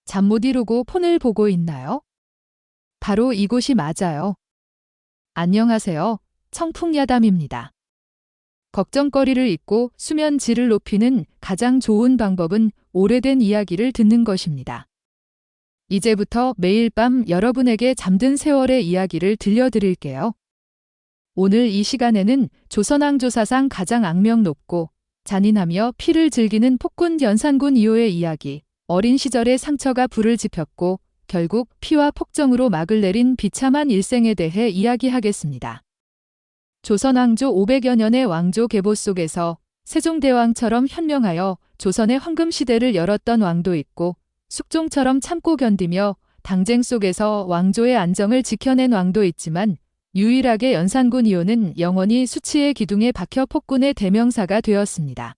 잠 못 이루고 폰을 보고 있나요? 바로 이곳이 맞아요. 안녕하세요. 청풍야담입니다. 걱정거리를 잊고 수면 질을 높이는 가장 좋은 방법은 오래된 이야기를 듣는 것입니다. 이제부터 매일 밤 여러분에게 잠든 세월의 이야기를 들려드릴게요. 오늘 이 시간에는 조선왕조사상 가장 악명 높고 잔인하며 피를 즐기는 폭군 연산군 이호의 이야기, 어린 시절의 상처가 불을 지폈고 결국 피와 폭정으로 막을 내린 비참한 일생에 대해 이야기하겠습니다. 조선왕조 500여 년의 왕조 계보 속에서 세종대왕처럼 현명하여 조선의 황금시대를 열었던 왕도 있고 숙종처럼 참고 견디며 당쟁 속에서 왕조의 안정을 지켜낸 왕도 있지만 유일하게 연산군 이호는 영원히 수치의 기둥에 박혀 폭군의 대명사가 되었습니다.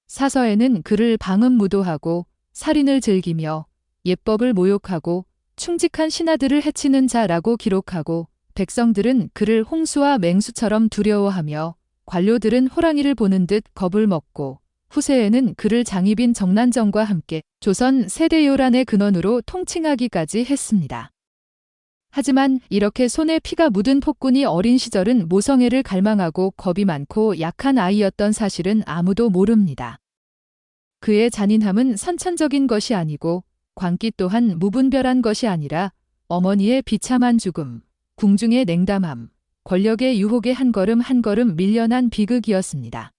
사서에는 그를 방음무도하고 살인을 즐기며 예법을 모욕하고 충직한 신하들을 해치는 자라고 기록하고 백성들은 그를 홍수와 맹수처럼 두려워하며 관료들은 호랑이를 보는 듯 겁을 먹고 후세에는 그를 장희빈 정난정과 함께 조선 세대요란의 근원으로 통칭하기까지 했습니다. 하지만 이렇게 손에 피가 묻은 폭군이 어린 시절은 모성애를 갈망하고 겁이 많고 약한 아이였던 사실은 아무도 모릅니다. 그의 잔인함은 선천적인 것이 아니고 광기 또한 무분별한 것이 아니라 어머니의 비참한 죽음, 궁중의 냉담함, 권력의 유혹에 한 걸음 한 걸음 밀려난 비극이었습니다.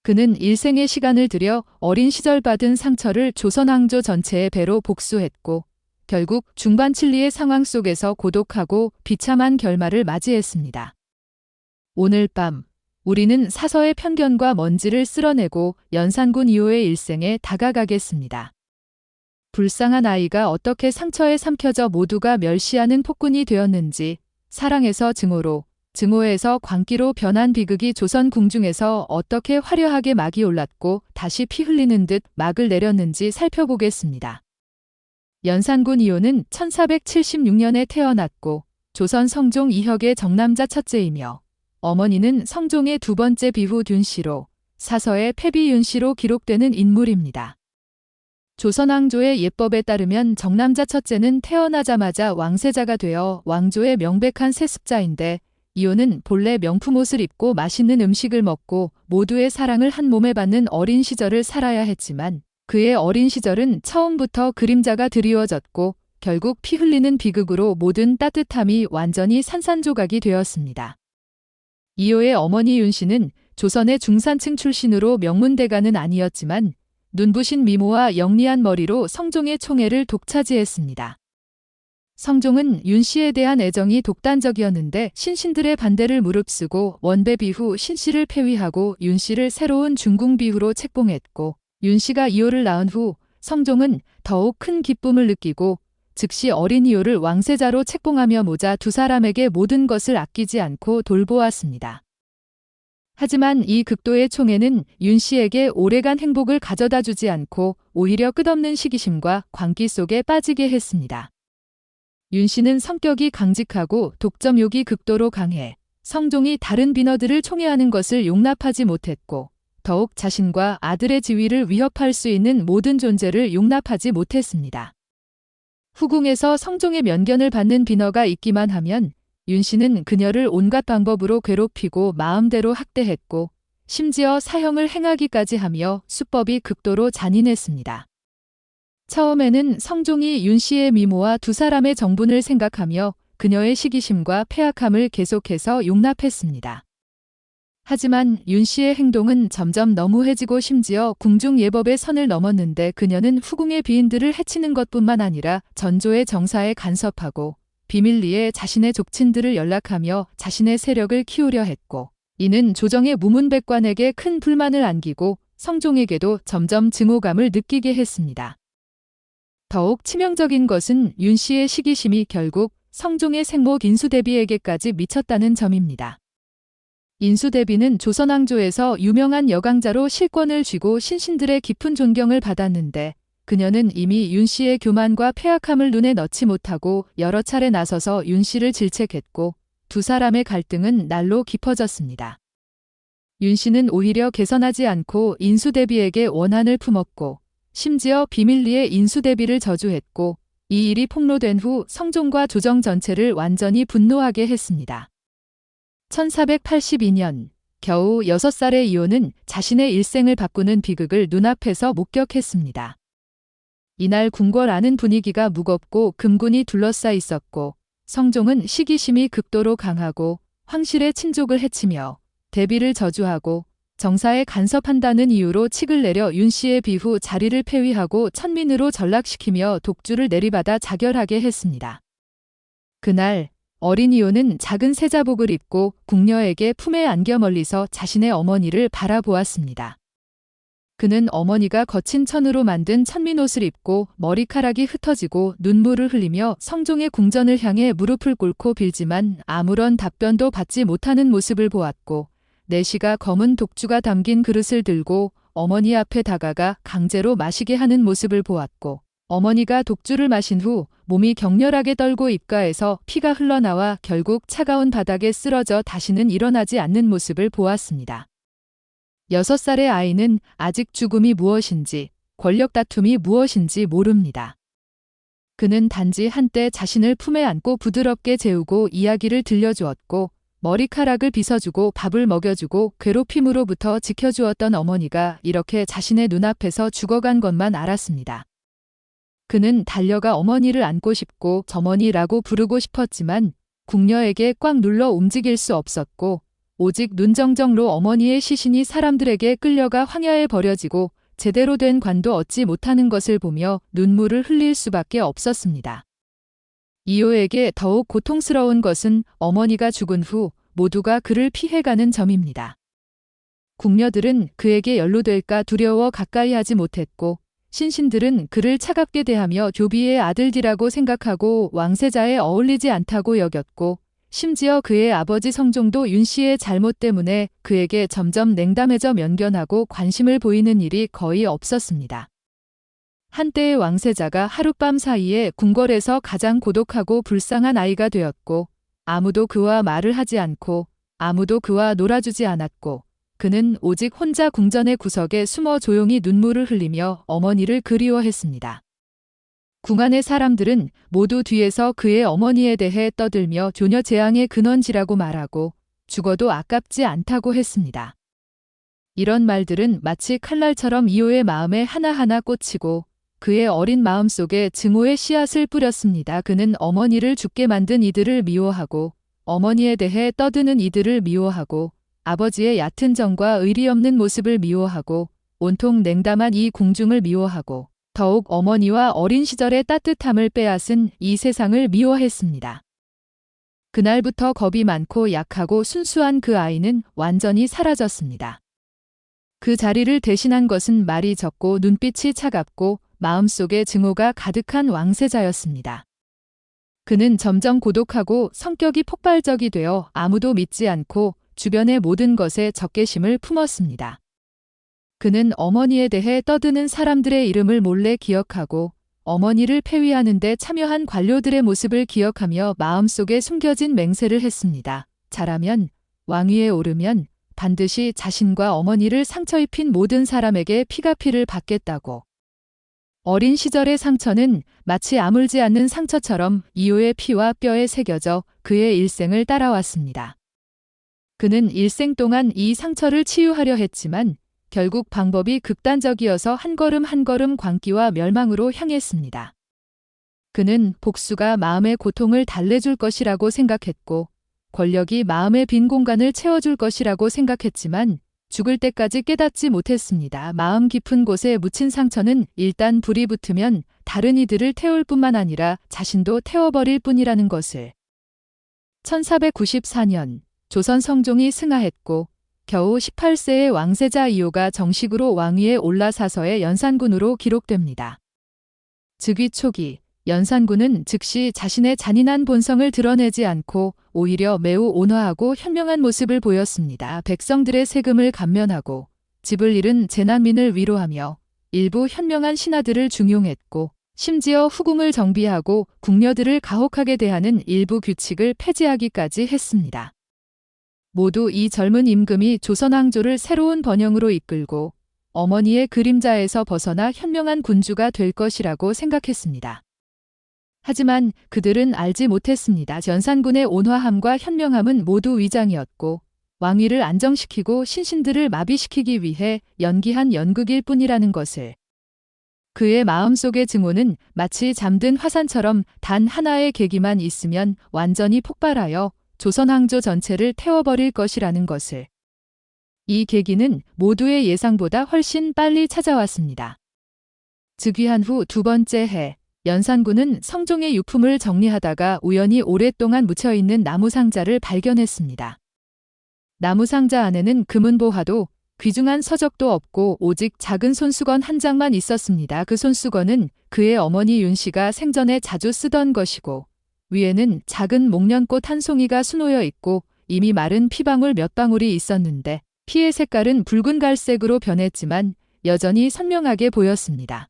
그는 일생의 시간을 들여 어린 시절 받은 상처를 조선왕조 전체의 배로 복수했고 결국 중반칠리의 상황 속에서 고독하고 비참한 결말을 맞이했습니다. 오늘 밤 우리는 사서의 편견과 먼지를 쓸어내고 연산군 이호의 일생에 다가가겠습니다. 불쌍한 아이가 어떻게 상처에 삼켜져 모두가 멸시하는 폭군이 되었는지, 사랑에서 증오로, 증오에서 광기로 변한 비극이 조선 궁중에서 어떻게 화려하게 막이 올랐고 다시 피 흘리는 듯 막을 내렸는지 살펴보겠습니다. 연산군 이호는 1476년에 태어났고 조선 성종 이혁의 정남자 첫째이며 어머니는 성종의 두 번째 비후 듄씨로 사서의 패비윤씨로 기록되는 인물입니다. 조선왕조의 예법에 따르면 정남자 첫째는 태어나자마자 왕세자가 되어 왕조의 명백한 세습자인데 이호는 본래 명품 옷을 입고 맛있는 음식을 먹고 모두의 사랑을 한 몸에 받는 어린 시절을 살아야 했지만 그의 어린 시절은 처음부터 그림자가 드리워졌고 결국 피 흘리는 비극으로 모든 따뜻함이 완전히 산산조각이 되었습니다. 이호의 어머니 윤씨는 조선의 중산층 출신으로 명문대가는 아니었지만 눈부신 미모와 영리한 머리로 성종의 총애를 독차지했습니다. 성종은 윤씨에 대한 애정이 독단적이었는데 신신들의 반대를 무릅쓰고 원배 비후 신씨를 폐위하고 윤씨를 새로운 중궁 비후로 책봉했고 윤씨가 이호를 낳은 후 성종은 더욱 큰 기쁨을 느끼고 즉시 어린 이호를 왕세자로 책봉하며 모자 두 사람에게 모든 것을 아끼지 않고 돌보았습니다. 하지만 이 극도의 총애는 윤씨에게 오래간 행복을 가져다 주지 않고 오히려 끝없는 시기심과 광기 속에 빠지게 했습니다. 윤씨는 성격이 강직하고 독점욕이 극도로 강해 성종이 다른 비너들을 총애하는 것을 용납하지 못했고 더욱 자신과 아들의 지위를 위협할 수 있는 모든 존재를 용납하지 못했습니다. 후궁에서 성종의 면견을 받는 비너가 있기만 하면 윤씨는 그녀를 온갖 방법으로 괴롭히고 마음대로 학대했고 심지어 사형을 행하기까지 하며 수법이 극도로 잔인했습니다. 처음에는 성종이 윤씨의 미모와 두 사람의 정분을 생각하며 그녀의 시기심과 패악함을 계속해서 용납했습니다. 하지만 윤씨의 행동은 점점 너무해지고 심지어 궁중 예법의 선을 넘었는데 그녀는 후궁의 비인들을 해치는 것뿐만 아니라 전조의 정사에 간섭하고 비밀리에 자신의 족친들을 연락하며 자신의 세력을 키우려 했고 이는 조정의 무문백관에게 큰 불만을 안기고 성종에게도 점점 증오감을 느끼게 했습니다. 더욱 치명적인 것은 윤씨의 시기심이 결국 성종의 생목 인수대비에게까지 미쳤다는 점입니다. 인수대비는 조선왕조에서 유명한 여강자로 실권을 쥐고 신신들의 깊은 존경을 받았는데 그녀는 이미 윤씨의 교만과 패악함을 눈에 넣지 못하고 여러 차례 나서서 윤씨를 질책했고 두 사람의 갈등은 날로 깊어졌습니다. 윤씨는 오히려 개선하지 않고 인수대비에게 원한을 품었고 심지어 비밀리에 인수대비를 저주했고 이 일이 폭로된 후 성종과 조정 전체를 완전히 분노하게 했습니다. 1482년 겨우 6살의 이효는 자신의 일생을 바꾸는 비극을 눈앞에서 목격했습니다. 이날 궁궐 안은 분위기가 무겁고 금군이 둘러싸 있었고 성종은 시기심이 극도로 강하고 황실의 친족을 해치며 대비를 저주하고 정사에 간섭한다는 이유로 칙을 내려 윤씨의 비후 자리를 폐위하고 천민으로 전락시키며 독주를 내리받아 자결하게 했습니다. 그날 어린 이효는 작은 세자복을 입고 궁녀에게 품에 안겨 멀리서 자신의 어머니를 바라보았습니다. 그는 어머니가 거친 천으로 만든 천민옷을 입고 머리카락이 흩어지고 눈물을 흘리며 성종의 궁전을 향해 무릎을 꿇고 빌지만 아무런 답변도 받지 못하는 모습을 보았고 내시가 검은 독주가 담긴 그릇을 들고 어머니 앞에 다가가 강제로 마시게 하는 모습을 보았고 어머니가 독주를 마신 후 몸이 격렬하게 떨고 입가에서 피가 흘러나와 결국 차가운 바닥에 쓰러져 다시는 일어나지 않는 모습을 보았습니다. 6살의 아이는 아직 죽음이 무엇인지 권력 다툼이 무엇인지 모릅니다. 그는 단지 한때 자신을 품에 안고 부드럽게 재우고 이야기를 들려주었고 머리카락을 빗어주고 밥을 먹여주고 괴롭힘으로부터 지켜주었던 어머니가 이렇게 자신의 눈앞에서 죽어간 것만 알았습니다. 그는 달려가 어머니를 안고 싶고 저머니라고 부르고 싶었지만 궁녀에게 꽉 눌러 움직일 수 없었고 오직 눈정정로 어머니의 시신이 사람들에게 끌려가 황야에 버려지고 제대로 된 관도 얻지 못하는 것을 보며 눈물을 흘릴 수밖에 없었습니다. 이효에게 더욱 고통스러운 것은 어머니가 죽은 후 모두가 그를 피해가는 점입니다. 궁녀들은 그에게 연루될까 두려워 가까이 하지 못했고 신신들은 그를 차갑게 대하며 교비의 아들디라고 생각하고 왕세자에 어울리지 않다고 여겼고 심지어 그의 아버지 성종도 윤씨의 잘못 때문에 그에게 점점 냉담해져 면견하고 관심을 보이는 일이 거의 없었습니다. 한때의 왕세자가 하룻밤 사이에 궁궐에서 가장 고독하고 불쌍한 아이가 되었고 아무도 그와 말을 하지 않고 아무도 그와 놀아주지 않았고 그는 오직 혼자 궁전의 구석에 숨어 조용히 눈물을 흘리며 어머니를 그리워했습니다. 궁 안의 사람들은 모두 뒤에서 그의 어머니에 대해 떠들며 조녀 재앙의 근원지라고 말하고 죽어도 아깝지 않다고 했습니다. 이런 말들은 마치 칼날처럼 이효의 마음에 하나하나 꽂히고 그의 어린 마음속에 증오의 씨앗을 뿌렸습니다. 그는 어머니를 죽게 만든 이들을 미워하고 어머니에 대해 떠드는 이들을 미워하고 아버지의 얕은 정과 의리 없는 모습을 미워하고 온통 냉담한 이 궁중을 미워하고 더욱 어머니와 어린 시절의 따뜻함을 빼앗은 이 세상을 미워했습니다. 그날부터 겁이 많고 약하고 순수한 그 아이는 완전히 사라졌습니다. 그 자리를 대신한 것은 말이 적고 눈빛이 차갑고 마음속에 증오가 가득한 왕세자였습니다. 그는 점점 고독하고 성격이 폭발적이 되어 아무도 믿지 않고 주변의 모든 것에 적개심을 품었습니다. 그는 어머니에 대해 떠드는 사람들의 이름을 몰래 기억하고 어머니를 폐위하는 데 참여한 관료들의 모습을 기억하며 마음속에 숨겨진 맹세를 했습니다. 잘하면 왕위에 오르면 반드시 자신과 어머니를 상처 입힌 모든 사람에게 피가 피를 받겠다고. 어린 시절의 상처는 마치 아물지 않는 상처처럼 이효의 피와 뼈에 새겨져 그의 일생을 따라왔습니다. 그는 일생 동안 이 상처를 치유하려 했지만 결국 방법이 극단적이어서 한 걸음 한 걸음 광기와 멸망으로 향했습니다. 그는 복수가 마음의 고통을 달래줄 것이라고 생각했고 권력이 마음의 빈 공간을 채워줄 것이라고 생각했지만 죽을 때까지 깨닫지 못했습니다. 마음 깊은 곳에 묻힌 상처는 일단 불이 붙으면 다른 이들을 태울 뿐만 아니라 자신도 태워버릴 뿐이라는 것을. 1494년 조선 성종이 승하했고 겨우 18세의 왕세자 이효가 정식으로 왕위에 올라사서의 연산군으로 기록됩니다. 즉위 초기 연산군은 즉시 자신의 잔인한 본성을 드러내지 않고 오히려 매우 온화하고 현명한 모습을 보였습니다. 백성들의 세금을 감면하고 집을 잃은 재난민을 위로하며 일부 현명한 신하들을 중용했고 심지어 후궁을 정비하고 궁녀들을 가혹하게 대하는 일부 규칙을 폐지하기까지 했습니다. 모두 이 젊은 임금이 조선 왕조를 새로운 번영으로 이끌고 어머니의 그림자에서 벗어나 현명한 군주가 될 것이라고 생각했습니다. 하지만 그들은 알지 못했습니다. 연산군의 온화함과 현명함은 모두 위장이었고 왕위를 안정시키고 신신들을 마비시키기 위해 연기한 연극일 뿐이라는 것을. 그의 마음속의 증오는 마치 잠든 화산처럼 단 하나의 계기만 있으면 완전히 폭발하여 조선왕조 전체를 태워버릴 것이라는 것을. 이 계기는 모두의 예상보다 훨씬 빨리 찾아왔습니다. 즉위한 후 두 번째 해, 연산군은 성종의 유품을 정리하다가 우연히 오랫동안 묻혀있는 나무 상자를 발견했습니다. 나무 상자 안에는 금은보화도 귀중한 서적도 없고 오직 작은 손수건 한 장만 있었습니다. 그 손수건은 그의 어머니 윤씨가 생전에 자주 쓰던 것이고 위에는 작은 목련꽃 한 송이가 수놓여 있고 이미 마른 피방울 몇 방울이 있었는데 피의 색깔은 붉은 갈색으로 변했지만 여전히 선명하게 보였습니다.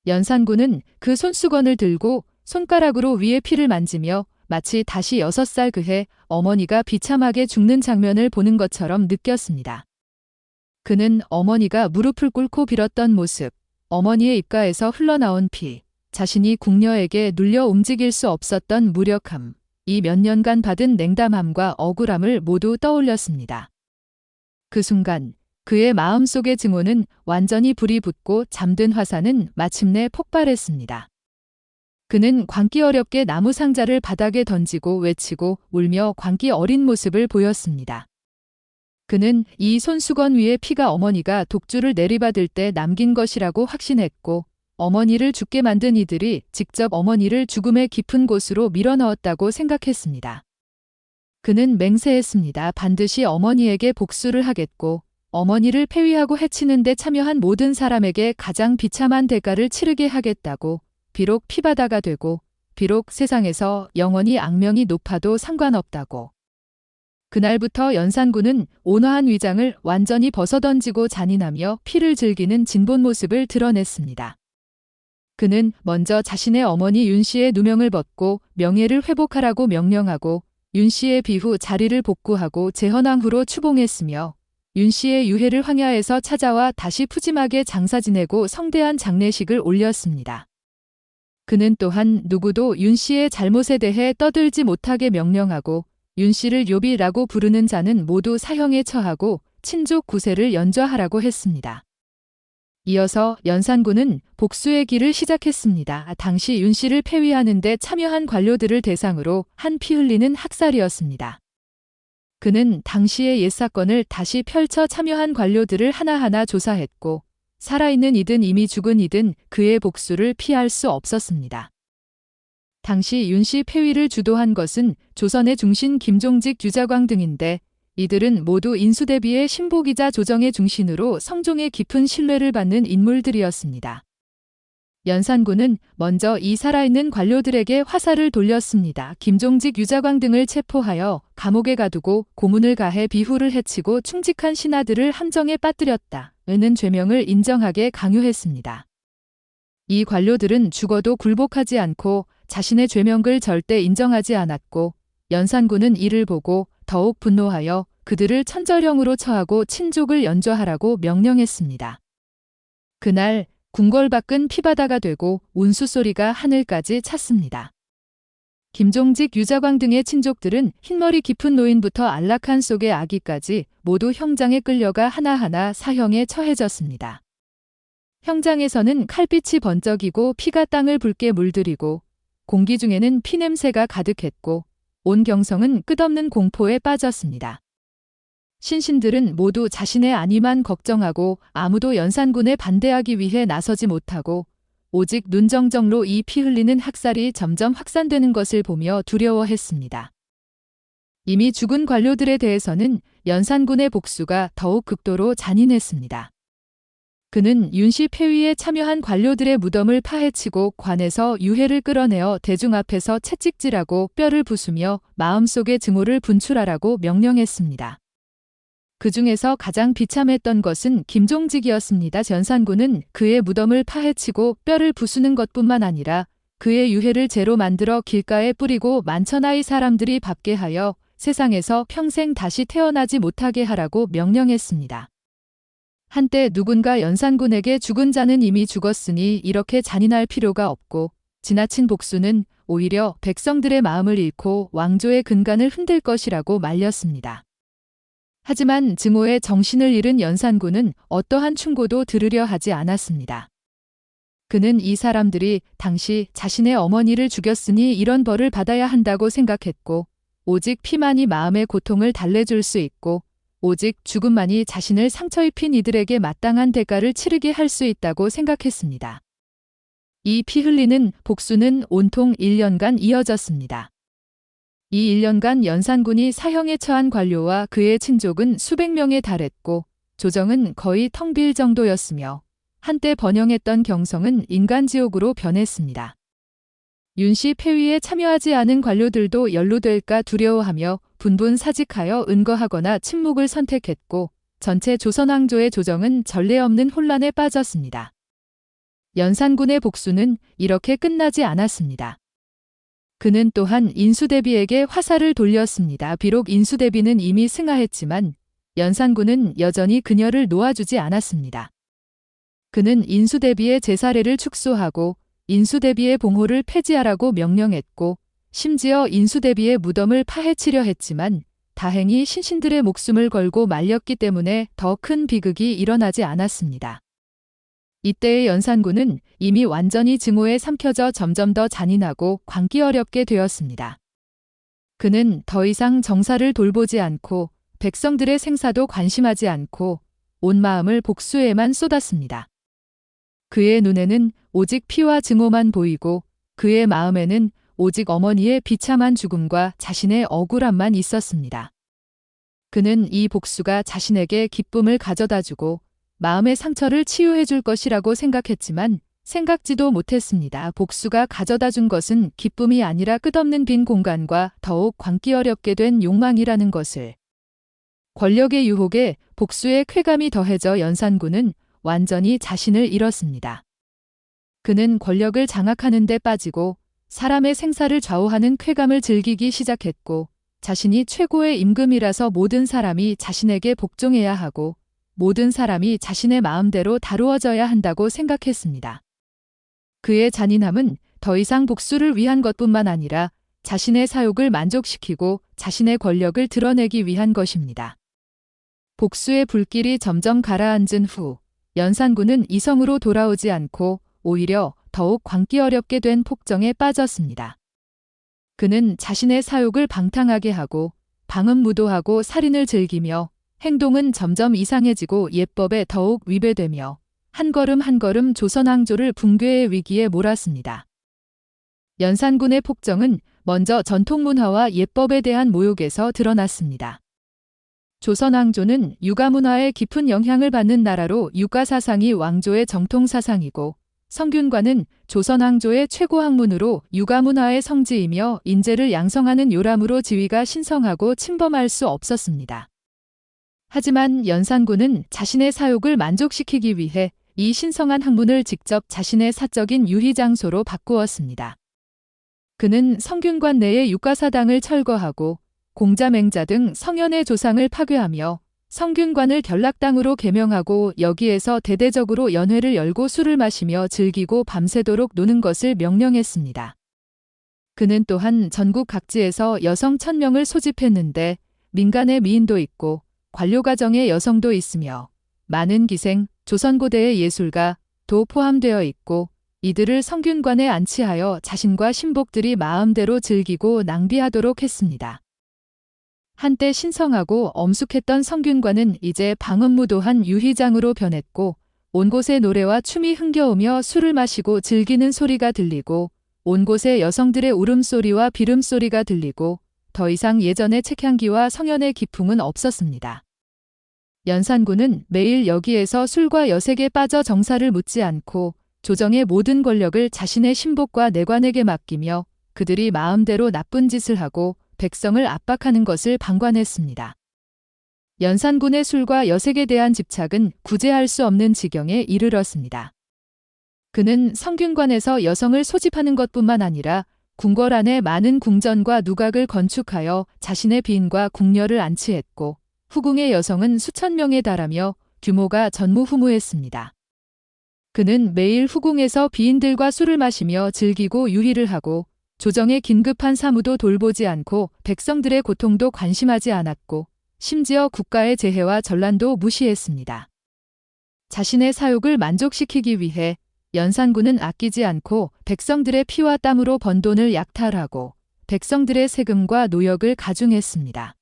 연산군은 그 손수건을 들고 손가락으로 위의 피를 만지며 마치 다시 6살 그해 어머니가 비참하게 죽는 장면을 보는 것처럼 느꼈습니다. 그는 어머니가 무릎을 꿇고 빌었던 모습, 어머니의 입가에서 흘러나온 피, 자신이 궁녀에게 눌려 움직일 수 없었던 무력함, 이 몇 년간 받은 냉담함과 억울함을 모두 떠올렸습니다. 그 순간 그의 마음속의 증오는 완전히 불이 붙고 잠든 화산은 마침내 폭발했습니다. 그는 광기 어렵게 나무 상자를 바닥에 던지고 외치고 울며 광기 어린 모습을 보였습니다. 그는 이 손수건 위에 피가 어머니가 독주를 내리받을 때 남긴 것이라고 확신했고 어머니를 죽게 만든 이들이 직접 어머니를 죽음의 깊은 곳으로 밀어넣었다고 생각했습니다. 그는 맹세했습니다. 반드시 어머니에게 복수를 하겠고 어머니를 폐위하고 해치는 데 참여한 모든 사람에게 가장 비참한 대가를 치르게 하겠다고. 비록 피바다가 되고 비록 세상에서 영원히 악명이 높아도 상관없다고. 그날부터 연산군은 온화한 위장을 완전히 벗어던지고 잔인하며 피를 즐기는 진본 모습을 드러냈습니다. 그는 먼저 자신의 어머니 윤씨의 누명을 벗고 명예를 회복하라고 명령하고 윤씨의 비후 자리를 복구하고 제헌왕후로 추봉했으며 윤씨의 유해를 황야에서 찾아와 다시 푸짐하게 장사 지내고 성대한 장례식을 올렸습니다. 그는 또한 누구도 윤씨의 잘못에 대해 떠들지 못하게 명령하고 윤씨를 요비라고 부르는 자는 모두 사형에 처하고 친족 구세를 연좌하라고 했습니다. 이어서 연산군은 복수의 길을 시작했습니다. 당시 윤씨를 폐위하는 데 참여한 관료들을 대상으로 한 피 흘리는 학살이었습니다. 그는 당시의 옛 사건을 다시 펼쳐 참여한 관료들을 하나하나 조사했고 살아있는 이든 이미 죽은 이든 그의 복수를 피할 수 없었습니다. 당시 윤씨 폐위를 주도한 것은 조선의 중신 김종직, 유자광 등인데 이들은 모두 인수대비의 신복이자 조정의 중신으로 성종의 깊은 신뢰를 받는 인물들이었습니다. 연산군은 먼저 이 살아있는 관료들에게 화살을 돌렸습니다. 김종직, 유자광 등을 체포하여 감옥에 가두고 고문을 가해 비후를 해치고 충직한 신하들을 함정에 빠뜨렸다. 는 죄명을 인정하게 강요했습니다. 이 관료들은 죽어도 굴복하지 않고 자신의 죄명을 절대 인정하지 않았고 연산군은 이를 보고 더욱 분노하여 그들을 천절형으로 처하고 친족을 연좌하라고 명령했습니다. 그날 궁궐밖은 피바다가 되고 운수 소리가 하늘까지 찼습니다. 김종직, 유자광 등의 친족들은 흰머리 깊은 노인부터 안락한 속의 아기까지 모두 형장에 끌려가 하나하나 사형에 처해졌습니다. 형장에서는 칼빛이 번쩍이고 피가 땅을 붉게 물들이고 공기 중에는 피냄새가 가득했고 온 경성은 끝없는 공포에 빠졌습니다. 신신들은 모두 자신의 안위만 걱정하고 아무도 연산군에 반대하기 위해 나서지 못하고 오직 눈정정로 이 피 흘리는 학살이 점점 확산되는 것을 보며 두려워했습니다. 이미 죽은 관료들에 대해서는 연산군의 복수가 더욱 극도로 잔인했습니다. 그는 윤씨 폐위에 참여한 관료들의 무덤을 파헤치고 관에서 유해를 끌어내어 대중 앞에서 채찍질하고 뼈를 부수며 마음속의 증오를 분출하라고 명령했습니다. 그 중에서 가장 비참했던 것은 김종직이었습니다. 연산군은 그의 무덤을 파헤치고 뼈를 부수는 것뿐만 아니라 그의 유해를 재로 만들어 길가에 뿌리고 만천하의 사람들이 밟게 하여 세상에서 평생 다시 태어나지 못하게 하라고 명령했습니다. 한때 누군가 연산군에게 죽은 자는 이미 죽었으니 이렇게 잔인할 필요가 없고 지나친 복수는 오히려 백성들의 마음을 잃고 왕조의 근간을 흔들 것이라고 말렸습니다. 하지만 증오의 정신을 잃은 연산군은 어떠한 충고도 들으려 하지 않았습니다. 그는 이 사람들이 당시 자신의 어머니를 죽였으니 이런 벌을 받아야 한다고 생각했고 오직 피만이 마음의 고통을 달래줄 수 있고 오직 죽음만이 자신을 상처 입힌 이들에게 마땅한 대가를 치르게 할 수 있다고 생각했습니다. 이 피 흘리는 복수는 온통 1년간 이어졌습니다. 이 1년간 연산군이 사형에 처한 관료와 그의 친족은 수백 명에 달했고 조정은 거의 텅 빌 정도였으며 한때 번영했던 경성은 인간지옥으로 변했습니다. 윤씨 폐위에 참여하지 않은 관료들도 연루될까 두려워하며 분분사직하여 은거하거나 침묵을 선택했고 전체 조선왕조의 조정은 전례 없는 혼란에 빠졌습니다. 연산군의 복수는 이렇게 끝나지 않았습니다. 그는 또한 인수대비에게 화살을 돌렸습니다. 비록 인수대비는 이미 승하했지만 연산군은 여전히 그녀를 놓아주지 않았습니다. 그는 인수대비의 제사례를 축소하고 인수대비의 봉호를 폐지하라고 명령했고 심지어 인수대비의 무덤을 파헤치려 했지만 다행히 신신들의 목숨을 걸고 말렸기 때문에 더 큰 비극이 일어나지 않았습니다. 이때의 연산군은 이미 완전히 증오에 삼켜져 점점 더 잔인하고 광기 어렵게 되었습니다. 그는 더 이상 정사를 돌보지 않고 백성들의 생사도 관심하지 않고 온 마음을 복수에만 쏟았습니다. 그의 눈에는 오직 피와 증오만 보이고 그의 마음에는 오직 어머니의 비참한 죽음과 자신의 억울함만 있었습니다. 그는 이 복수가 자신에게 기쁨을 가져다주고 마음의 상처를 치유해 줄 것이라고 생각했지만 생각지도 못했습니다. 복수가 가져다준 것은 기쁨이 아니라 끝없는 빈 공간과 더욱 광기 어렵게 된 욕망이라는 것을. 권력의 유혹에 복수의 쾌감이 더해져 연산군은 완전히 자신을 잃었습니다. 그는 권력을 장악하는 데 빠지고 사람의 생사를 좌우하는 쾌감을 즐기기 시작했고 자신이 최고의 임금이라서 모든 사람이 자신에게 복종해야 하고 모든 사람이 자신의 마음대로 다루어져야 한다고 생각했습니다. 그의 잔인함은 더 이상 복수를 위한 것뿐만 아니라 자신의 사욕을 만족시키고 자신의 권력을 드러내기 위한 것입니다. 복수의 불길이 점점 가라앉은 후 연산군은 이성으로 돌아오지 않고 오히려 더욱 광기 어렵게 된 폭정에 빠졌습니다. 그는 자신의 사욕을 방탕하게 하고 방음무도하고 살인을 즐기며 행동은 점점 이상해지고 예법에 더욱 위배되며 한 걸음 한 걸음 조선왕조를 붕괴의 위기에 몰았습니다. 연산군의 폭정은 먼저 전통문화와 예법에 대한 모욕에서 드러났습니다. 조선왕조는 육아문화에 깊은 영향을 받는 나라로 육아사상이 왕조의 정통사상이고 성균관은 조선왕조의 최고 학문으로 육아문화의 성지이며 인재를 양성하는 요람으로 지위가 신성하고 침범할 수 없었습니다. 하지만 연산군은 자신의 사욕을 만족시키기 위해 이 신성한 학문을 직접 자신의 사적인 유희장소로 바꾸었습니다. 그는 성균관 내의 육가사당을 철거하고 공자맹자 등 성현의 조상을 파괴하며 성균관을 결락당으로 개명하고 여기에서 대대적으로 연회를 열고 술을 마시며 즐기고 밤새도록 노는 것을 명령했습니다. 그는 또한 전국 각지에서 여성 1000명을 소집했는데 민간의 미인도 있고 관료가정의 여성도 있으며 많은 기생, 조선고대의 예술가, 도 포함되어 있고 이들을 성균관에 안치하여 자신과 신복들이 마음대로 즐기고 낭비하도록 했습니다. 한때 신성하고 엄숙했던 성균관은 이제 방음무도한 유희장으로 변했고 온 곳에 노래와 춤이 흥겨우며 술을 마시고 즐기는 소리가 들리고 온 곳에 여성들의 울음소리와 비름소리가 들리고 더 이상 예전의 책향기와 성현의 기풍은 없었습니다. 연산군은 매일 여기에서 술과 여색에 빠져 정사를 묻지 않고 조정의 모든 권력을 자신의 신복과 내관에게 맡기며 그들이 마음대로 나쁜 짓을 하고 백성을 압박하는 것을 방관했습니다. 연산군의 술과 여색에 대한 집착은 구제할 수 없는 지경에 이르렀습니다. 그는 성균관에서 여성을 소집하는 것뿐만 아니라 궁궐 안에 많은 궁전과 누각을 건축하여 자신의 비인과 궁녀를 안치했고 후궁의 여성은 수천 명에 달하며 규모가 전무후무했습니다. 그는 매일 후궁에서 비인들과 술을 마시며 즐기고 유희를 하고 조정의 긴급한 사무도 돌보지 않고 백성들의 고통도 관심하지 않았고 심지어 국가의 재해와 전란도 무시했습니다. 자신의 사욕을 만족시키기 위해 연산군은 아끼지 않고 백성들의 피와 땀으로 번 돈을 약탈하고 백성들의 세금과 노역을 가중했습니다.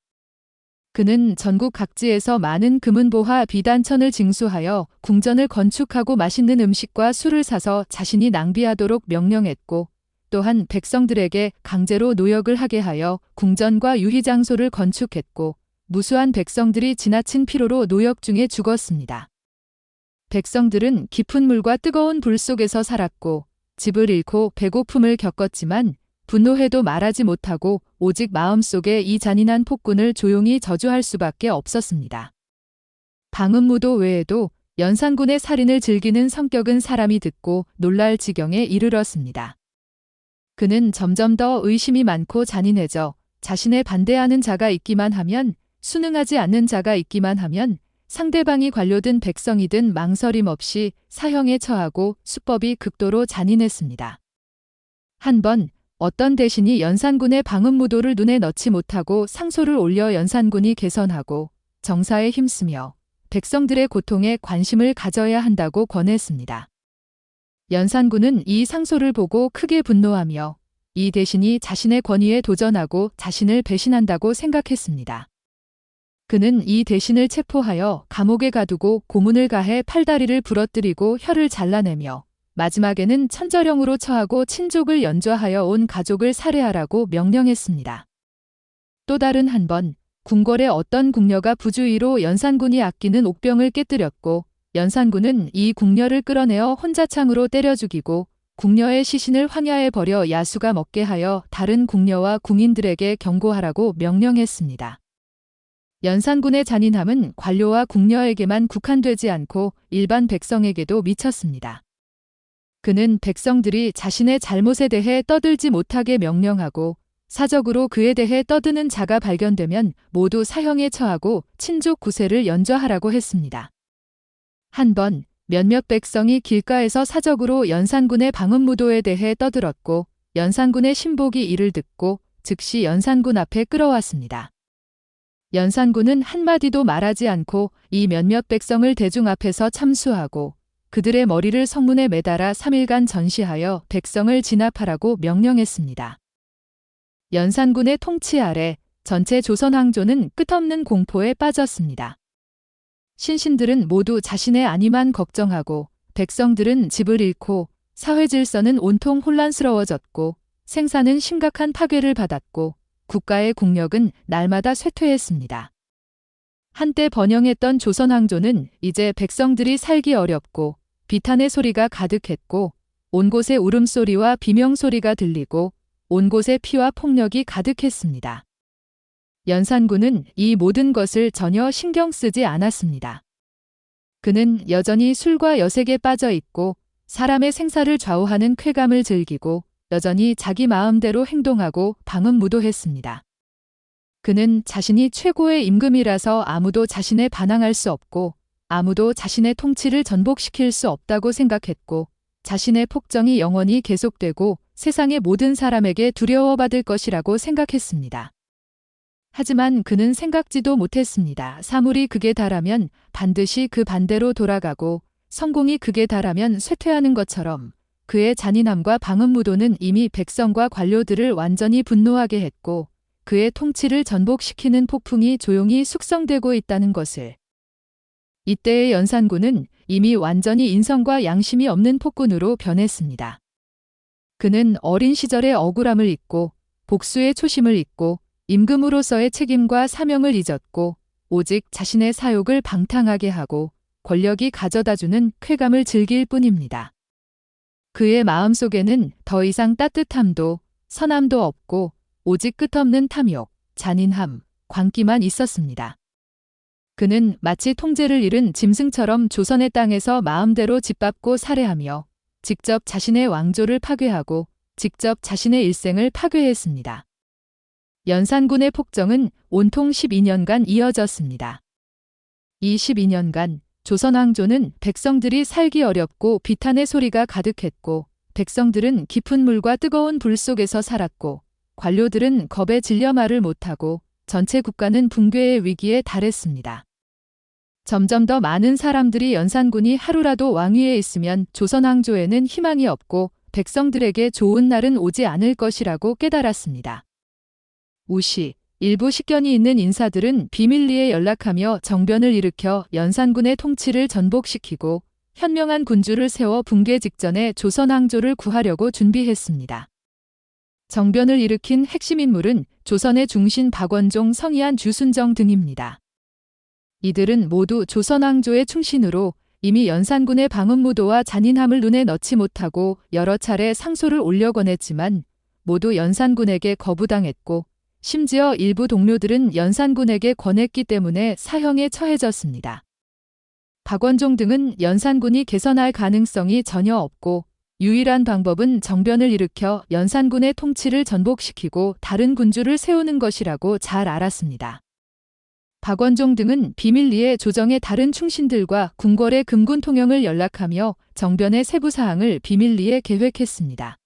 그는 전국 각지에서 많은 금은보화 비단천을 징수하여 궁전을 건축하고 맛있는 음식과 술을 사서 자신이 낭비하도록 명령했고 또한 백성들에게 강제로 노역을 하게 하여 궁전과 유희장소를 건축했고 무수한 백성들이 지나친 피로로 노역 중에 죽었습니다. 백성들은 깊은 물과 뜨거운 불 속에서 살았고 집을 잃고 배고픔을 겪었지만 분노해도 말하지 못하고 오직 마음속에 이 잔인한 폭군을 조용히 저주할 수밖에 없었습니다. 방음무도 외에도 연산군의 살인을 즐기는 성격은 사람이 듣고 놀랄 지경에 이르렀습니다. 그는 점점 더 의심이 많고 잔인해져 자신에 반대하는 자가 있기만 하면 순응하지 않는 자가 있기만 하면 상대방이 관료든 백성이든 망설임 없이 사형에 처하고 수법이 극도로 잔인했습니다. 한 번 어떤 대신이 연산군의 방음무도를 눈에 넣지 못하고 상소를 올려 연산군이 개선하고 정사에 힘쓰며 백성들의 고통에 관심을 가져야 한다고 권했습니다. 연산군은 이 상소를 보고 크게 분노하며 이 대신이 자신의 권위에 도전하고 자신을 배신한다고 생각했습니다. 그는 이 대신을 체포하여 감옥에 가두고 고문을 가해 팔다리를 부러뜨리고 혀를 잘라내며 마지막에는 천저령으로 처하고 친족을 연좌하여 온 가족을 살해하라고 명령했습니다. 또 다른 한 번 궁궐의 어떤 궁녀가 부주의로 연산군이 아끼는 옥병을 깨뜨렸고 연산군은 이 궁녀를 끌어내어 혼자 창으로 때려 죽이고 궁녀의 시신을 황야에 버려 야수가 먹게 하여 다른 궁녀와 궁인들에게 경고하라고 명령했습니다. 연산군의 잔인함은 관료와 궁녀에게만 국한되지 않고 일반 백성에게도 미쳤습니다. 그는 백성들이 자신의 잘못에 대해 떠들지 못하게 명령하고 사적으로 그에 대해 떠드는 자가 발견되면 모두 사형에 처하고 친족 구세를 연좌하라고 했습니다. 한 번 몇몇 백성이 길가에서 사적으로 연산군의 방음무도에 대해 떠들었고 연산군의 신복이 이를 듣고 즉시 연산군 앞에 끌어왔습니다. 연산군은 한마디도 말하지 않고 이 몇몇 백성을 대중 앞에서 참수하고 그들의 머리를 성문에 매달아 3일간 전시하여 백성을 진압하라고 명령했습니다. 연산군의 통치 아래 전체 조선 왕조는 끝없는 공포에 빠졌습니다. 신신들은 모두 자신의 안위만 걱정하고 백성들은 집을 잃고 사회 질서는 온통 혼란스러워졌고 생사는 심각한 파괴를 받았고 국가의 국력은 날마다 쇠퇴했습니다. 한때 번영했던 조선 왕조는 이제 백성들이 살기 어렵고 비탄의 소리가 가득했고 온 곳에 울음소리와 비명소리가 들리고 온 곳에 피와 폭력이 가득했습니다. 연산군은 이 모든 것을 전혀 신경 쓰지 않았습니다. 그는 여전히 술과 여색에 빠져 있고 사람의 생사를 좌우하는 쾌감을 즐기고 여전히 자기 마음대로 행동하고 방음무도했습니다. 그는 자신이 최고의 임금이라서 아무도 자신에 반항할 수 없고 아무도 자신의 통치를 전복시킬 수 없다고 생각했고 자신의 폭정이 영원히 계속되고 세상의 모든 사람에게 두려워받을 것이라고 생각했습니다. 하지만 그는 생각지도 못했습니다. 사물이 극에 달하면 반드시 그 반대로 돌아가고 성공이 극에 달하면 쇠퇴하는 것처럼 그의 잔인함과 방음무도는 이미 백성과 관료들을 완전히 분노하게 했고 그의 통치를 전복시키는 폭풍이 조용히 숙성되고 있다는 것을. 이때의 연산군은 이미 완전히 인성과 양심이 없는 폭군으로 변했습니다. 그는 어린 시절의 억울함을 잊고 복수의 초심을 잊고 임금으로서의 책임과 사명을 잊었고 오직 자신의 사욕을 방탕하게 하고 권력이 가져다주는 쾌감을 즐길 뿐입니다. 그의 마음속에는 더 이상 따뜻함도 선함도 없고 오직 끝없는 탐욕, 잔인함, 광기만 있었습니다. 그는 마치 통제를 잃은 짐승처럼 조선의 땅에서 마음대로 짓밟고 살해하며 직접 자신의 왕조를 파괴하고 직접 자신의 일생을 파괴했습니다. 연산군의 폭정은 온통 12년간 이어졌습니다. 이 12년간 조선왕조는 백성들이 살기 어렵고 비탄의 소리가 가득했고 백성들은 깊은 물과 뜨거운 불 속에서 살았고 관료들은 겁에 질려 말을 못하고 전체 국가는 붕괴의 위기에 달했습니다. 점점 더 많은 사람들이 연산군이 하루라도 왕위에 있으면 조선왕조에는 희망이 없고 백성들에게 좋은 날은 오지 않을 것이라고 깨달았습니다. 우시, 일부 식견이 있는 인사들은 비밀리에 연락하며 정변을 일으켜 연산군의 통치를 전복시키고 현명한 군주를 세워 붕괴 직전에 조선왕조를 구하려고 준비했습니다. 정변을 일으킨 핵심 인물은 조선의 중신 박원종, 성희안, 주순정 등입니다. 이들은 모두 조선왕조의 충신으로 이미 연산군의 방음무도와 잔인함을 눈에 넣지 못하고 여러 차례 상소를 올려 권했지만 모두 연산군에게 거부당했고 심지어 일부 동료들은 연산군에게 권했기 때문에 사형에 처해졌습니다. 박원종 등은 연산군이 개선할 가능성이 전혀 없고 유일한 방법은 정변을 일으켜 연산군의 통치를 전복시키고 다른 군주를 세우는 것이라고 잘 알았습니다. 박원종 등은 비밀리에 조정의 다른 충신들과 궁궐의 금군 통영을 연락하며 정변의 세부 사항을 비밀리에 계획했습니다.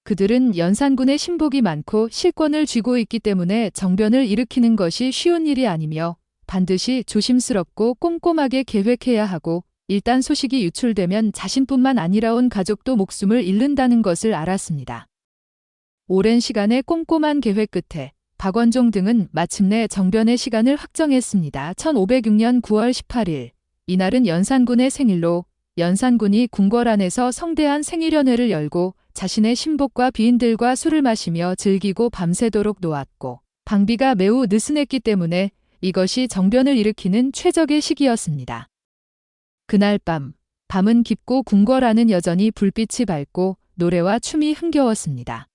그들은 연산군의 신복이 많고 실권을 쥐고 있기 때문에 정변을 일으키는 것이 쉬운 일이 아니며 반드시 조심스럽고 꼼꼼하게 계획해야 하고 일단 소식이 유출되면 자신뿐만 아니라 온 가족도 목숨을 잃는다는 것을 알았습니다. 오랜 시간의 꼼꼼한 계획 끝에 박원종 등은 마침내 정변의 시간을 확정했습니다. 1506년 9월 18일. 이날은 연산군의 생일로 연산군이 궁궐 안에서 성대한 생일연회를 열고 자신의 신복과 비인들과 술을 마시며 즐기고 밤새도록 놓았고 방비가 매우 느슨했기 때문에 이것이 정변을 일으키는 최적의 시기였습니다. 그날 밤은 깊고 궁궐 안은 여전히 불빛이 밝고 노래와 춤이 흥겨웠습니다.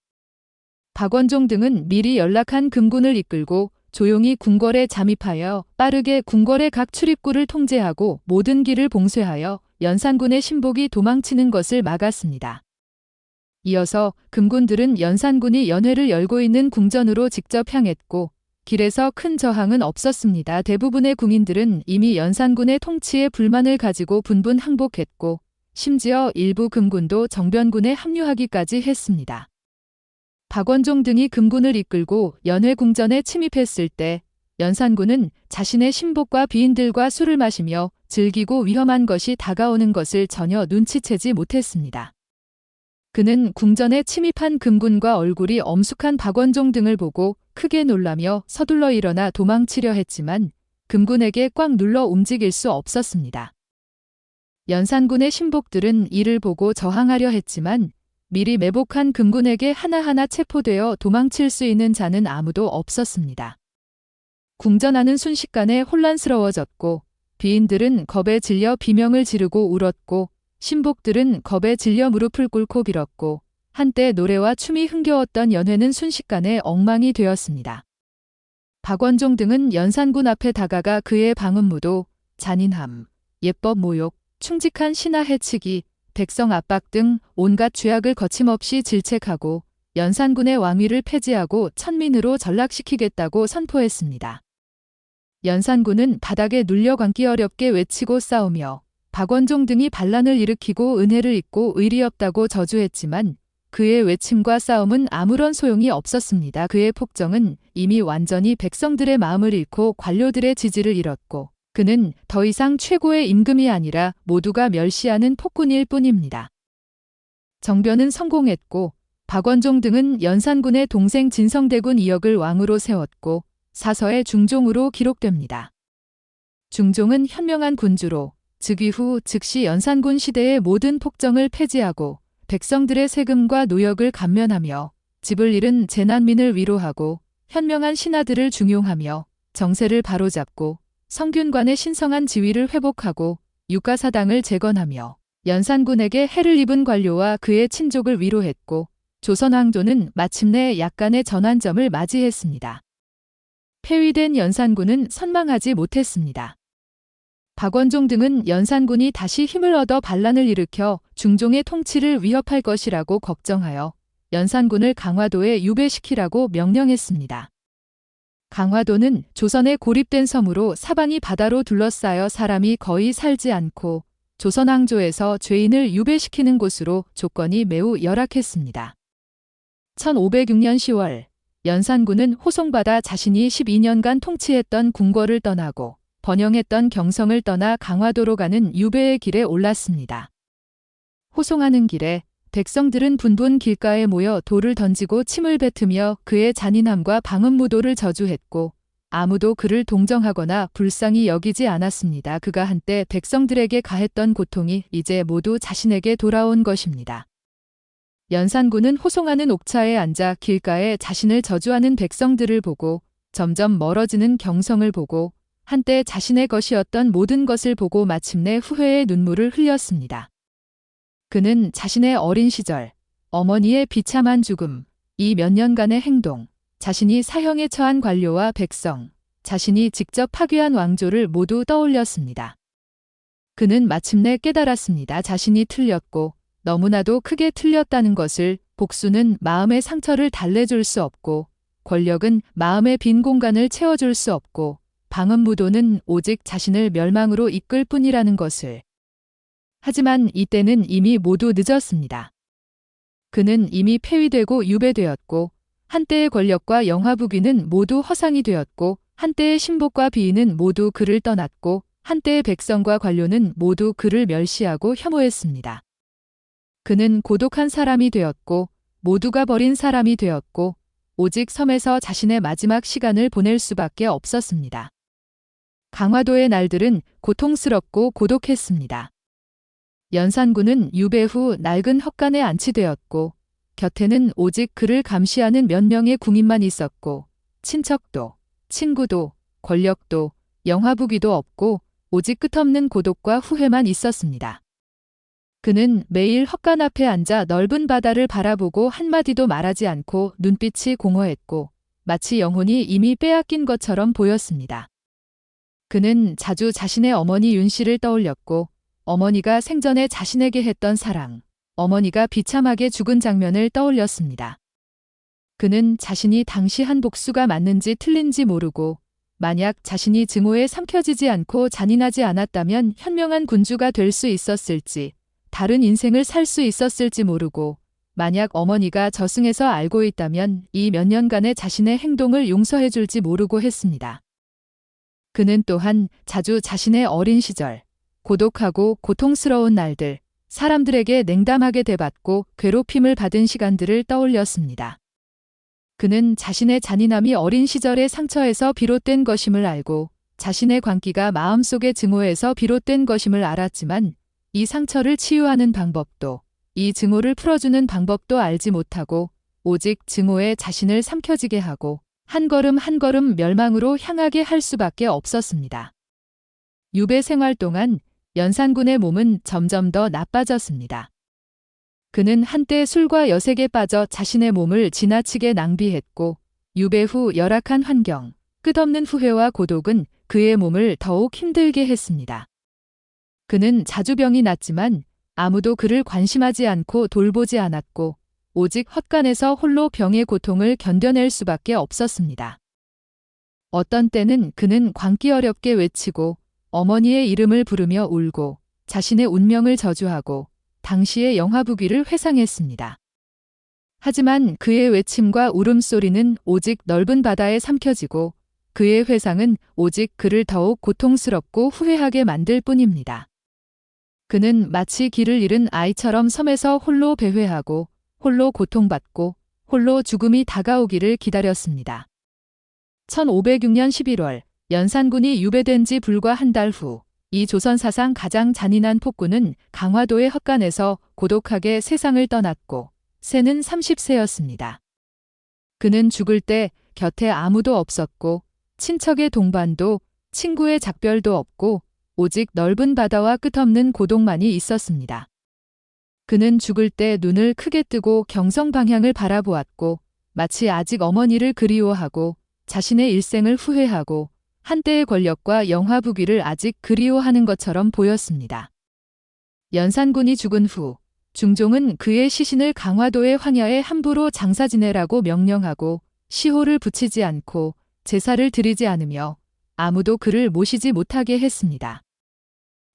박원종 등은 미리 연락한 금군을 이끌고 조용히 궁궐에 잠입하여 빠르게 궁궐의 각 출입구를 통제하고 모든 길을 봉쇄하여 연산군의 신복이 도망치는 것을 막았습니다. 이어서 금군들은 연산군이 연회를 열고 있는 궁전으로 직접 향했고 길에서 큰 저항은 없었습니다. 대부분의 궁인들은 이미 연산군의 통치에 불만을 가지고 분분 항복했고 심지어 일부 금군도 정변군에 합류하기까지 했습니다. 박원종 등이 금군을 이끌고 연회궁전에 침입했을 때 연산군은 자신의 신복과 비인들과 술을 마시며 즐기고 위험한 것이 다가오는 것을 전혀 눈치채지 못했습니다. 그는 궁전에 침입한 금군과 얼굴이 엄숙한 박원종 등을 보고 크게 놀라며 서둘러 일어나 도망치려 했지만 금군에게 꽉 눌러 움직일 수 없었습니다. 연산군의 신복들은 이를 보고 저항하려 했지만 미리 매복한 금군에게 하나하나 체포되어 도망칠 수 있는 자는 아무도 없었습니다. 궁전 안은 순식간에 혼란스러워졌고 비인들은 겁에 질려 비명을 지르고 울었고 신복들은 겁에 질려 무릎을 꿇고 빌었고 한때 노래와 춤이 흥겨웠던 연회는 순식간에 엉망이 되었습니다. 박원종 등은 연산군 앞에 다가가 그의 방음무도, 잔인함, 예법 모욕, 충직한 신하 해치기, 백성 압박 등 온갖 죄악을 거침없이 질책하고 연산군의 왕위를 폐지하고 천민으로 전락시키겠다고 선포했습니다. 연산군은 바닥에 눌려 감기 어렵게 외치고 싸우며 박원종 등이 반란을 일으키고 은혜를 잊고 의리 없다고 저주했지만 그의 외침과 싸움은 아무런 소용이 없었습니다. 그의 폭정은 이미 완전히 백성들의 마음을 잃고 관료들의 지지를 잃었고 그는 더 이상 최고의 임금이 아니라 모두가 멸시하는 폭군일 뿐입니다. 정변은 성공했고 박원종 등은 연산군의 동생 진성대군 이역을 왕으로 세웠고 사서의 중종으로 기록됩니다. 중종은 현명한 군주로 즉위 후 즉시 연산군 시대의 모든 폭정을 폐지하고 백성들의 세금과 노역을 감면하며 집을 잃은 재난민을 위로하고 현명한 신하들을 중용하며 정세를 바로잡고 성균관의 신성한 지위를 회복하고 유가사당을 재건하며 연산군에게 해를 입은 관료와 그의 친족을 위로했고 조선왕조는 마침내 약간의 전환점을 맞이했습니다. 폐위된 연산군은 선망하지 못했습니다. 박원종 등은 연산군이 다시 힘을 얻어 반란을 일으켜 중종의 통치를 위협할 것이라고 걱정하여 연산군을 강화도에 유배시키라고 명령했습니다. 강화도는 조선에 고립된 섬으로 사방이 바다로 둘러싸여 사람이 거의 살지 않고 조선 왕조에서 죄인을 유배시키는 곳으로 조건이 매우 열악했습니다. 1506년 10월 연산군은 호송받아 자신이 12년간 통치했던 궁궐을 떠나고 번영했던 경성을 떠나 강화도로 가는 유배의 길에 올랐습니다. 호송하는 길에 백성들은 분분 길가에 모여 돌을 던지고 침을 뱉으며 그의 잔인함과 방음무도를 저주했고 아무도 그를 동정하거나 불쌍히 여기지 않았습니다. 그가 한때 백성들에게 가했던 고통이 이제 모두 자신에게 돌아온 것입니다. 연산군은 호송하는 옥차에 앉아 길가에 자신을 저주하는 백성들을 보고 점점 멀어지는 경성을 보고 한때 자신의 것이었던 모든 것을 보고 마침내 후회의 눈물을 흘렸습니다. 그는 자신의 어린 시절, 어머니의 비참한 죽음, 이 몇 년간의 행동, 자신이 사형에 처한 관료와 백성, 자신이 직접 파괴한 왕조를 모두 떠올렸습니다. 그는 마침내 깨달았습니다. 자신이 틀렸고 너무나도 크게 틀렸다는 것을. 복수는 마음의 상처를 달래줄 수 없고 권력은 마음의 빈 공간을 채워줄 수 없고 방음무도는 오직 자신을 멸망으로 이끌 뿐이라는 것을. 하지만 이때는 이미 모두 늦었습니다. 그는 이미 폐위되고 유배되었고 한때의 권력과 영화부귀는 모두 허상이 되었고 한때의 신복과 비위는 모두 그를 떠났고 한때의 백성과 관료는 모두 그를 멸시하고 혐오했습니다. 그는 고독한 사람이 되었고 모두가 버린 사람이 되었고 오직 섬에서 자신의 마지막 시간을 보낼 수밖에 없었습니다. 강화도의 날들은 고통스럽고 고독했습니다. 연산군은 유배 후 낡은 헛간에 안치되었고 곁에는 오직 그를 감시하는 몇 명의 궁인만 있었고 친척도, 친구도, 권력도, 영화부귀도 없고 오직 끝없는 고독과 후회만 있었습니다. 그는 매일 헛간 앞에 앉아 넓은 바다를 바라보고 한마디도 말하지 않고 눈빛이 공허했고 마치 영혼이 이미 빼앗긴 것처럼 보였습니다. 그는 자주 자신의 어머니 윤씨를 떠올렸고 어머니가 생전에 자신에게 했던 사랑, 어머니가 비참하게 죽은 장면을 떠올렸습니다. 그는 자신이 당시 한 복수가 맞는지 틀린지 모르고 만약 자신이 증오에 삼켜지지 않고 잔인하지 않았다면 현명한 군주가 될 수 있었을지 다른 인생을 살 수 있었을지 모르고 만약 어머니가 저승에서 알고 있다면 이 몇 년간의 자신의 행동을 용서해 줄지 모르고 했습니다. 그는 또한 자주 자신의 어린 시절, 고독하고 고통스러운 날들, 사람들에게 냉담하게 대받고 괴롭힘을 받은 시간들을 떠올렸습니다. 그는 자신의 잔인함이 어린 시절의 상처에서 비롯된 것임을 알고 자신의 광기가 마음속의 증오에서 비롯된 것임을 알았지만 이 상처를 치유하는 방법도 이 증오를 풀어주는 방법도 알지 못하고 오직 증오에 자신을 삼켜지게 하고 한 걸음 한 걸음 멸망으로 향하게 할 수밖에 없었습니다. 유배 생활 동안 연산군의 몸은 점점 더 나빠졌습니다. 그는 한때 술과 여색에 빠져 자신의 몸을 지나치게 낭비했고 유배 후 열악한 환경, 끝없는 후회와 고독은 그의 몸을 더욱 힘들게 했습니다. 그는 자주 병이 났지만 아무도 그를 관심하지 않고 돌보지 않았고 오직 헛간에서 홀로 병의 고통을 견뎌낼 수밖에 없었습니다. 어떤 때는 그는 광기 어렵게 외치고 어머니의 이름을 부르며 울고 자신의 운명을 저주하고 당시의 영화부귀를 회상했습니다. 하지만 그의 외침과 울음소리는 오직 넓은 바다에 삼켜지고 그의 회상은 오직 그를 더욱 고통스럽고 후회하게 만들 뿐입니다. 그는 마치 길을 잃은 아이처럼 섬에서 홀로 배회하고 홀로 고통받고 홀로 죽음이 다가오기를 기다렸습니다. 1506년 11월 연산군이 유배된 지 불과 한 달 후 이 조선 사상 가장 잔인한 폭군은 강화도의 헛간에서 고독하게 세상을 떠났고 새는 30세였습니다. 그는 죽을 때 곁에 아무도 없었고 친척의 동반도 친구의 작별도 없고 오직 넓은 바다와 끝없는 고독만이 있었습니다. 그는 죽을 때 눈을 크게 뜨고 경성 방향을 바라보았고 마치 아직 어머니를 그리워하고 자신의 일생을 후회하고 한때의 권력과 영화부귀를 아직 그리워하는 것처럼 보였습니다. 연산군이 죽은 후 중종은 그의 시신을 강화도의 황야에 함부로 장사 지내라고 명령하고 시호를 붙이지 않고 제사를 드리지 않으며 아무도 그를 모시지 못하게 했습니다.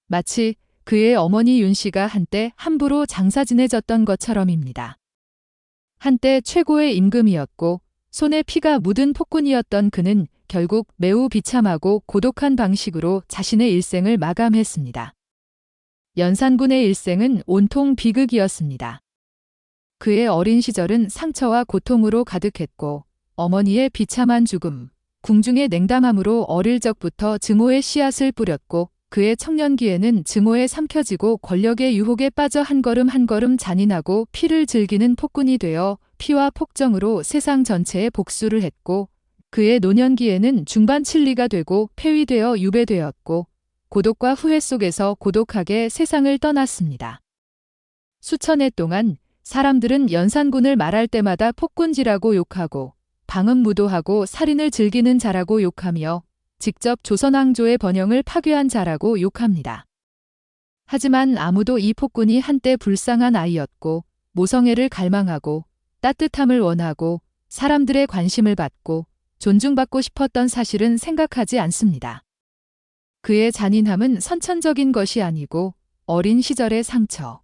마치 그의 어머니 윤 씨가 한때 함부로 장사 지내졌던 것처럼입니다. 한때 최고의 임금이었고 손에 피가 묻은 폭군이었던 그는 결국 매우 비참하고 고독한 방식으로 자신의 일생을 마감했습니다. 연산군의 일생은 온통 비극이었습니다. 그의 어린 시절은 상처와 고통으로 가득했고 어머니의 비참한 죽음, 궁중의 냉담함으로 어릴 적부터 증오의 씨앗을 뿌렸고 그의 청년기에는 증오에 삼켜지고 권력의 유혹에 빠져 한 걸음 한 걸음 잔인하고 피를 즐기는 폭군이 되어 피와 폭정으로 세상 전체에 복수를 했고 그의 노년기에는 중반 칠리가 되고 폐위되어 유배되었고 고독과 후회 속에서 고독하게 세상을 떠났습니다. 수천 해 동안 사람들은 연산군을 말할 때마다 폭군지라고 욕하고 방음무도하고 살인을 즐기는 자라고 욕하며 직접 조선왕조의 번영을 파괴한 자라고 욕합니다. 하지만 아무도 이 폭군이 한때 불쌍한 아이였고 모성애를 갈망하고 따뜻함을 원하고 사람들의 관심을 받고 존중받고 싶었던 사실은 생각하지 않습니다. 그의 잔인함은 선천적인 것이 아니고 어린 시절의 상처,